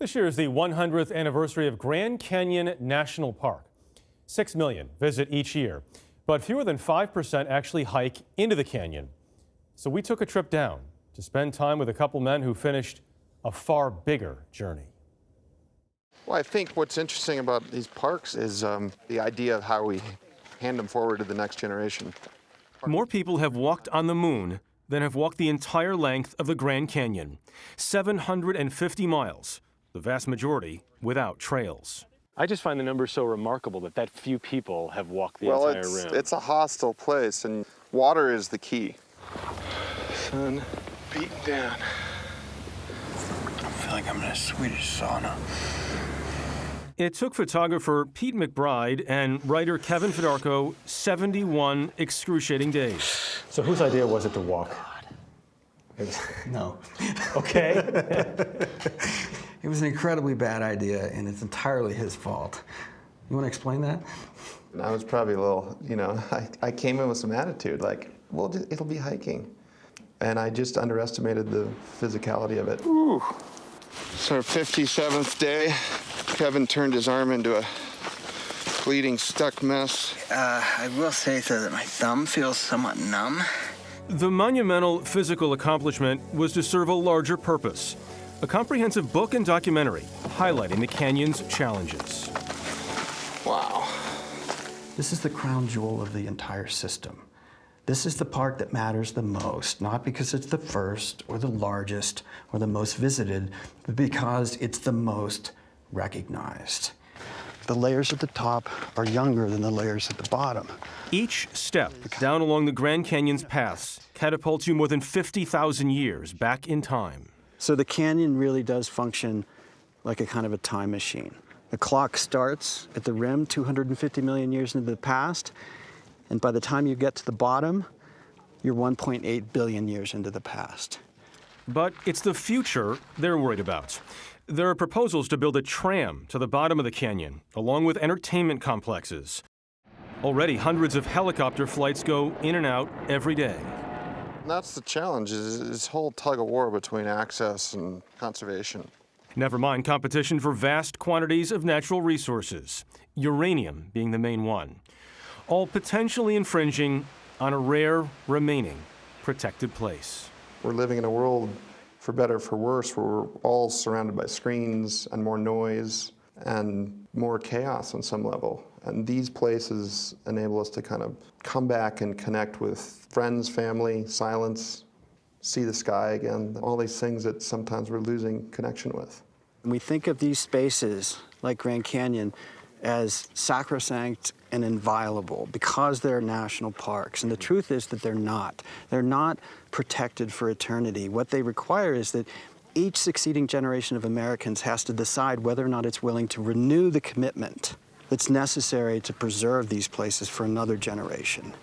This year is the 100th anniversary of Grand Canyon National Park. 6 million visit each year, but fewer than 5% actually hike into the canyon. So we took a trip down to spend time with a couple men who finished a far bigger journey. Well, I think what's interesting about these parks is the idea of how we hand them forward to the next generation. More people have walked on the moon than have walked the entire length of the Grand Canyon. 750 miles, the vast majority without trails. I just find the number so remarkable that few people have walked the entire rim. It's a hostile place, and water is the key. Sun beating down. I feel like I'm in a Swedish sauna. It took photographer Pete McBride and writer Kevin Fedarko 71 excruciating days. So whose idea was it to walk? No. Okay. It was an incredibly bad idea, and it's entirely his fault. You want to explain that? And I was probably a little, I came in with some attitude, like, well, it'll be hiking. And I just underestimated the physicality of it. Ooh. It's our 57th day. Kevin turned his arm into a bleeding, stuck mess. I will say, so that my thumb feels somewhat numb. The monumental physical accomplishment was to serve a larger purpose. A comprehensive book and documentary highlighting the canyon's challenges. Wow. This is the crown jewel of the entire system. This is the park that matters the most, not because it's the first or the largest or the most visited, but because it's the most recognized. The layers at the top are younger than the layers at the bottom. Each step down along the Grand Canyon's paths catapults you more than 50,000 years back in time. So the canyon really does function like a kind of a time machine. The clock starts at the rim 250 million years into the past, and by the time you get to the bottom, you're 1.8 billion years into the past. But it's the future they're worried about. There are proposals to build a tram to the bottom of the canyon, along with entertainment complexes. Already, hundreds of helicopter flights go in and out every day. And that's the challenge, is this whole tug of war between access and conservation. Never mind competition for vast quantities of natural resources, uranium being the main one, all potentially infringing on a rare remaining protected place. We're living in a world, for better or for worse, where we're all surrounded by screens and more noise and more chaos on some level. And these places enable us to kind of come back and connect with friends, family, silence, see the sky again, all these things that sometimes we're losing connection with. We think of these spaces, like Grand Canyon, as sacrosanct and inviolable because they're national parks. And the truth is that they're not. They're not protected for eternity. What they require is that each succeeding generation of Americans has to decide whether or not it's willing to renew the commitment that's necessary to preserve these places for another generation.